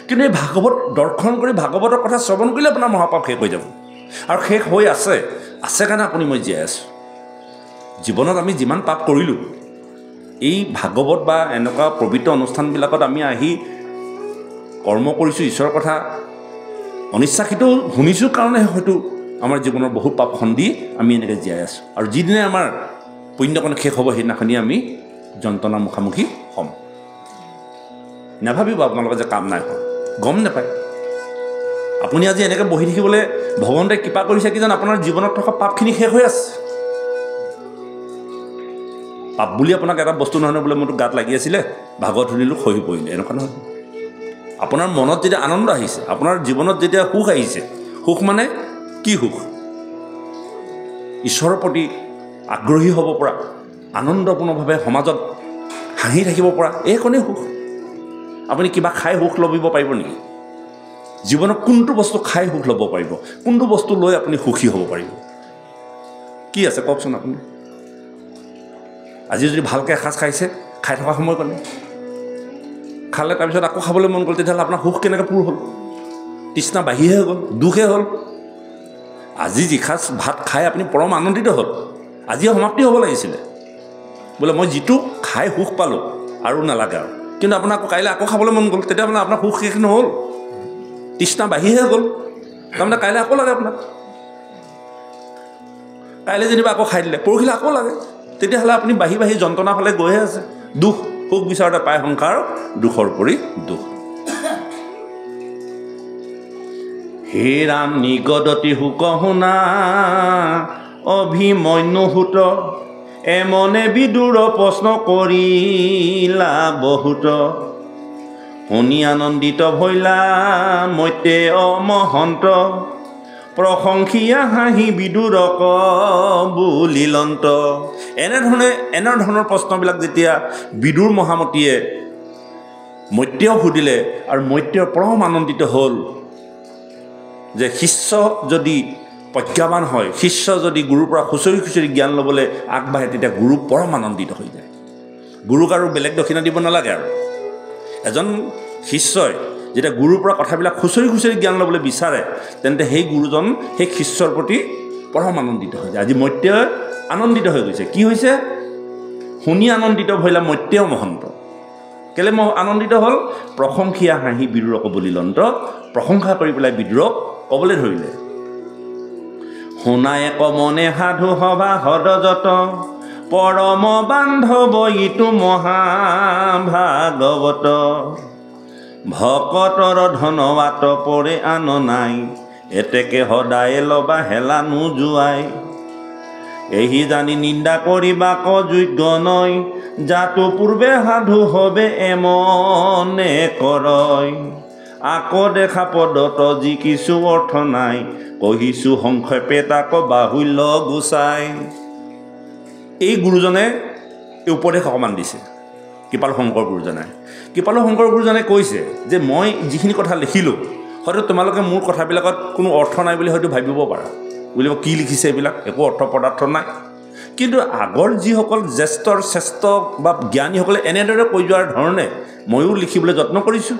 কিন্তু এই ভাগৱত দৰ্শন কৰি ভাগৱতৰ কথা শ্ৰৱণ কৰিলে আপোনাৰ মহাপাপ শেষ হৈ যাব, আৰু শেষ হৈ আছে কাৰণে আপুনি মই জীয়াই আছোঁ। জীৱনত আমি যিমান পাপ কৰিলোঁ, এই ভাগৱত বা এনেকুৱা পবিত্ৰ অনুষ্ঠানবিলাকত আমি আহি কৰ্ম কৰিছোঁ, ঈশ্বৰৰ কথা অনিচ্ছাকৃতও শুনিছোঁ কাৰণে হয়তো আমাৰ জীৱনৰ বহুত পাপ খন্দি আমি এনেকৈ জীয়াই আছোঁ। আৰু যিদিনে আমাৰ পুণ্যকণ শেষ হ'ব, সেইদিনাখনি আমি যন্ত্ৰণাৰ মুখামুখি হ'ম। নাভাবিব আপোনালোকে যে কাম নাই হোৱা, গম নাপায়। আপুনি আজি এনেকৈ বহি থাকিবলৈ ভগৱন্তে কৃপা কৰিছে কি জান, আপোনাৰ জীৱনত থকা পাপখিনি শেষ হৈ আছে। পাপ বুলি আপোনাক এটা বস্তু নহয় বোলে মোৰতো গাত লাগি আছিলে, ভাগৱত শুনিলোঁ খহি পৰিলে, এনেকুৱা নহয়। আপোনাৰ মনত যেতিয়া আনন্দ আহিছে, আপোনাৰ জীৱনত যেতিয়া সুখ আহিছে, সুখ মানে কি সুখ? ঈশ্বৰৰ প্ৰতি আগ্ৰহী হ'ব পৰা, আনন্দপূৰ্ণভাৱে সমাজত হাঁহি থাকিব পৰা, এইকণেই সুখ। আপুনি কিবা খাই সুখ ল'বিব পাৰিব নেকি? জীৱনত কোনটো বস্তু খাই সুখ ল'ব পাৰিব, কোনটো বস্তু লৈ আপুনি সুখী হ'ব পাৰিব? কি আছে কওকচোন আপুনি? আজি যদি ভালকৈ এসাঁজ খাইছে, খাই থকা সময়কণে খালে, তাৰপিছত আকৌ খাবলৈ মন গ'ল, তেতিয়াহ'লে আপোনাৰ সুখ কেনেকৈ পূৰ হ'ল? তৃষ্ণা বাঢ়িহে গ'ল, দুখহে হ'ল। আজি যিসাঁজ ভাত খাই আপুনি পৰম আনন্দিত হ'ল, আজিয়ে সমাপ্তি হ'ব লাগিছিলে, বোলে মই যিটো খাই সুখ পালোঁ আৰু নালাগে আৰু। কিন্তু আপোনাৰ আকৌ কাইলৈ আকৌ খাবলৈ মন গ'ল, তেতিয়াহ'লে আপোনাৰ সুখ শেষ নহ'ল, তৃষ্ণা বাঢ়িহে গ'ল, তাৰমানে কাইলৈ আকৌ লাগে আপোনাক। কাইলৈ যেনিবা আকৌ খাই দিলে, পৰহিলৈ আকৌ লাগে, তেতিয়াহ'লে আপুনি বাঢ়ি বাঢ়ি যন্ত্ৰণা ফালে গৈহে আছে। দুখ, সুখ বিচাৰোঁতে পায় সংসাৰ, দুখৰ পৰি দুখ। হে ৰাম নিগদতি সুক শুনা, অভিমন্যুসুত, এমনে বিদুৰ প্ৰশ্ন কৰিলা বহুত। শুনি আনন্দিত ভৈলা মৈতে অমহন্ত, প্ৰশংসিয়া হাঁহি বিদুৰক বুলিলন্ত। এনেধৰণৰ প্ৰশ্নবিলাক যেতিয়া বিদুৰ মহামতীয়ে মৈত্ৰেয়ক সুধিলে আৰু মৈত্ৰেয় পৰম আনন্দিত হ'ল যে শিষ্য যদি প্ৰজ্ঞাবান হয়, শিষ্য যদি গুৰুৰ পৰা খুচৰি খুচৰি জ্ঞান ল'বলৈ আগবাঢ়ে, তেতিয়া গুৰু পৰম আনন্দিত হৈ যায়। গুৰুক আৰু বেলেগ দক্ষিণা দিব নালাগে। আৰু এজন শিষ্যই যেতিয়া গুৰুৰ পৰা কথাবিলাক খুচৰি খুচৰি জ্ঞান ল'বলৈ বিচাৰে, তেন্তে সেই গুৰুজন সেই শিষ্যৰ প্ৰতি পৰম আনন্দিত হৈ যায়। আজি মৈত্ৰেয় আনন্দিত হৈ গৈছে। কি হৈছে? শুনি আনন্দিত হৈলা মৈত্ৰেয় মহন্ত। কেলে আনন্দিত হ'ল? প্ৰশংসিয়া হাঁহি বিদুৰক বুলিলন্ত। প্ৰশংসা কৰি পেলাই বিদুৰক ক'বলৈ ধৰিলে, শুনাই কমনে সাধু সভা হদযত, পৰম বান্ধৱ ইটো মহাভাগৱত। ভকতৰ ধনৱাত পৰে আন নাই, এতেকে সদায় লবা হেলা নোযোৱাই। এহি জানি নিন্দা কৰিবা ক যোগ্য নয়, যাতো পূৰ্বে সাধু হবে এমনে কৰয়। আকৌ দেখা পদত যি কিছু অৰ্থ নাই, কহিছো সংক্ষেপে তাক বাহুল্য গুচাই। এই গুৰুজনে এই উপদেশ অকণমান দিছে, কৃপাল শংকৰ গুৰুজনাই। কৃপাল শংকৰ গুৰুজনে কৈছে যে মই যিখিনি কথা লিখিলোঁ, হয়তো তোমালোকে মোৰ কথাবিলাকত কোনো অৰ্থ নাই বুলি হয়তো ভাবিব পাৰা, বুলিব কি লিখিছে এইবিলাক, একো অৰ্থ পদাৰ্থ নাই। কিন্তু আগৰ যিসকল জ্যেষ্ঠ শ্ৰেষ্ঠ বা জ্ঞানীসকলে এনেদৰে কৈ যোৱাৰ ধৰণে ময়ো লিখিবলৈ যত্ন কৰিছোঁ।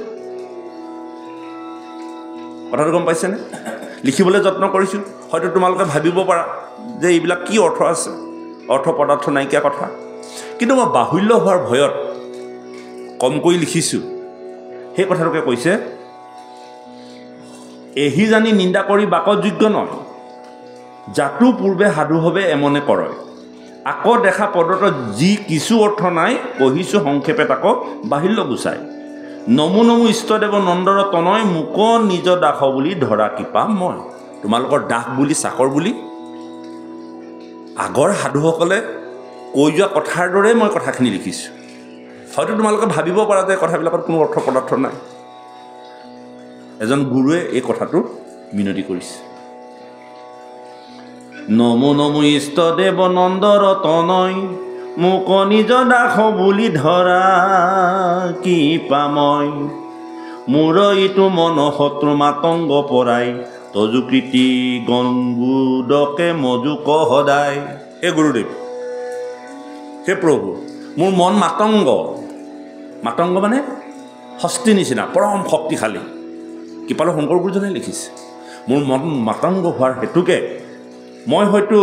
কথাটো গম পাইছেনে? লিখিবলৈ যত্ন কৰিছোঁ। হয়তো তোমালোকে ভাবিব পাৰা যে এইবিলাক কি অৰ্থ আছে, অৰ্থ পদাৰ্থ নাইকিয়া কথা। কিন্তু মই বাহুল্য হোৱাৰ ভয়ত কমকৈ লিখিছোঁ। সেই কথাটোকে কৈছে, এহি জানি নিন্দা কৰি বাকত যোগ্য নয়, যাতো পূৰ্বে সাধু হবে এমনে কৰয়। আকৌ দেখা পদত যি কিছু অৰ্থ নাই, কহিছো সংক্ষেপে তাক বাহুল্য গুচাই। নমো নমো ইষ্টদেৱ নন্দৰ তনয়, মোক নিজ দাস বুলি ধৰা কৃপা মই। তোমালোকৰ দাস বুলি, চাকৰ বুলি আগৰ সাধুসকলে কৈ যোৱা কথাৰ দৰে মই কথাখিনি লিখিছোঁ। হয়তো তোমালোকে ভাবিব পাৰা যে কথাবিলাকত কোনো অৰ্থ পদাৰ্থ নাই। এজন গুৰুৱে এই কথাটো মিনতি কৰিছে। নমো নমো ইষ্টদেৱ নন্দৰ তনয়, মোক নিজ দাস বুলি ধৰা কৃপা মই। মোৰ ইটো মন শত্ৰু মাতংগ পৰাই, তজুকৃতি গংগুদকে মজুক সদায়। হে গুৰুদেৱ, হে প্ৰভু, মোৰ মন মাতংগ। মাতংগ মানে হস্তি নিচিনা, পৰম শক্তিশালী। কৃপাল শংকৰ গুৰুজনে লিখিছে, মোৰ মন মাতংগ হোৱাৰ হেতুকে মই হয়তো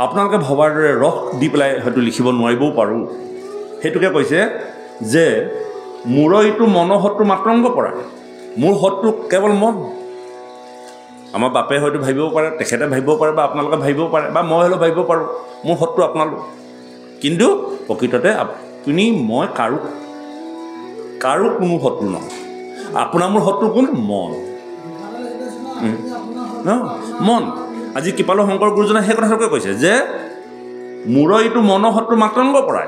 আপোনালোকে ভবাৰ দৰে ৰস দি পেলাই হয়তো লিখিব নোৱাৰিবও পাৰোঁ। সেইটোকে কৈছে যে মোৰ এইটো মনৰ শত্ৰু মাতংগ পৰা, মোৰ শত্ৰু কেৱল মন। আমাৰ বাপে হয়তো ভাবিব পাৰে, তেখেতে ভাবিব পাৰে, বা আপোনালোকে ভাবিব পাৰে, বা মই হ'লেও ভাবিব পাৰোঁ মোৰ শত্ৰু আপোনালোক। কিন্তু প্ৰকৃততে আপুনি মই কাৰো কোনো শত্ৰু নহয়। আপোনাৰ মোৰ শত্ৰু কোন? মন। মন। আজি কৃপাল শংকৰ গুৰুজনে সেই কথাটোকে কৈছে যে মোৰ এইটো মনৰ শত্ৰু মাতংগ পৰাই।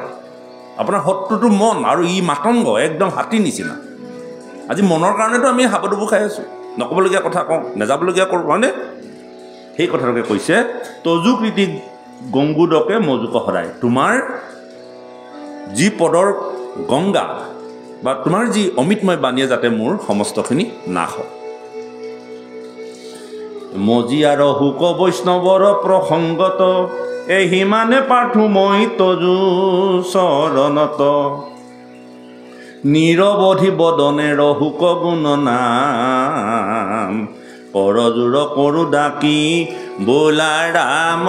আপোনাৰ শত্ৰুটো মন, আৰু ই মাতংগ, একদম হাতী নিচিনা। আজি মনৰ কাৰণেতো আমি সাপদুবু খাই আছোঁ। নক'বলগীয়া কথা কওঁ, নেযাবলগীয়া কৰোঁ, হয়নে? সেই কথাটোকে কৈছে, তজুকৃতি গংগুদকে মজুক সদায়। তোমাৰ যি পদৰ গংগা বা তোমাৰ যি অমিতময় বাণীয়ে যাতে মোৰ সমস্তখিনি নাশ হয়। মজিয়াৰ হুক বৈষ্ণৱৰ প্ৰসংগত, এহি মানে পাৰ্থো মই তজু চৰণত। নিৰৱধি বদনে ৰহুক গুণ নাম, কৰজোৰ কৰো ডাকি বোলা ৰাম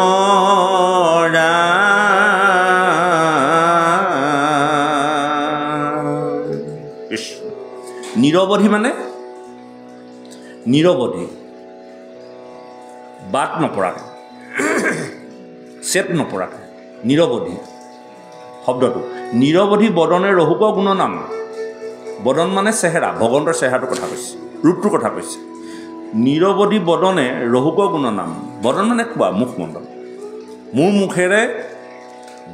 ৰাম। নিৰৱধি মানে নিৰৱধি, বাট নপৰাকৈ, চেট নপৰাকৈ, নিৰৱধি শব্দটো। নিৰৱধি বদনে ৰহুক গুণ নাম। বদন মানে চেহেৰা, ভগৱন্তৰ চেহেৰাটোৰ কথা কৈছে, ৰূপটোৰ কথা কৈছে। নিৰৱধি বদনে ৰহুক গুণ নাম। বদন মানে কোৱা, মুখমণ্ডল। মোৰ মুখেৰে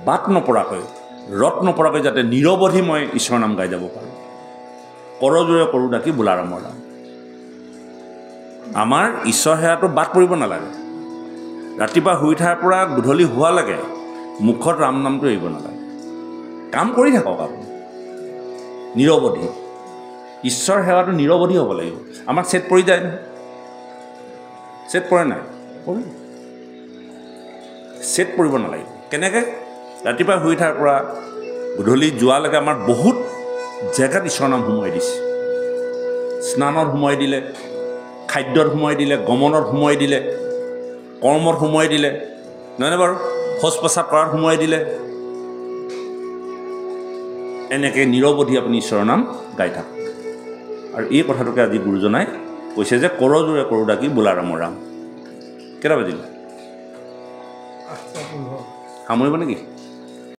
বাট নপৰাকৈ, ৰথ নপৰাকৈ যাতে নিৰৱধি মই ঈশ্বৰৰ নাম গাই যাব পাৰোঁ। কৰজোৰে কৰোঁ ডাকি বোলা ৰামৰ নাম। আমাৰ ঈশ্বৰ সেৱাটো বাদ পৰিব নালাগে ৰাতিপুৱা শুই উঠাৰ পৰা গধূলি হোৱালৈকে মুখত ৰাম নামটো এৰিব নালাগে কাম কৰি থাকক আপুনি নিৰৱধি ঈশ্বৰ সেৱাটো নিৰৱধি হ'ব লাগিব আমাৰ চেট পৰি যায় নহয় চেট পৰে নাই চেট পৰিব নালাগিব কেনেকৈ ৰাতিপুৱা শুই উঠাৰ পৰা গধূলি যোৱালৈকে আমাৰ বহুত জেগাত ঈশ্বৰৰ নাম সোমোৱাই দিছে স্নানত সোমোৱাই দিলে খাদ্যত সোমোৱাই দিলে গমনত সোমোৱাই দিলে কৰ্মত সোমোৱাই দিলে নহয়নে বাৰু শৌচ প্ৰস্ৰাৱ কৰাত সোমোৱাই দিলে এনেকৈ নিৰৱধি আপুনি ঈশ্বৰৰ নাম গাই থাকক আৰু এই কথাটোকে আজি গুৰুজনাই কৈছে যে কৰজোৰে কৰোঁ ডাকি বোলা ৰামৰ ৰাম কেইটা বাজিলে সামৰিব নেকি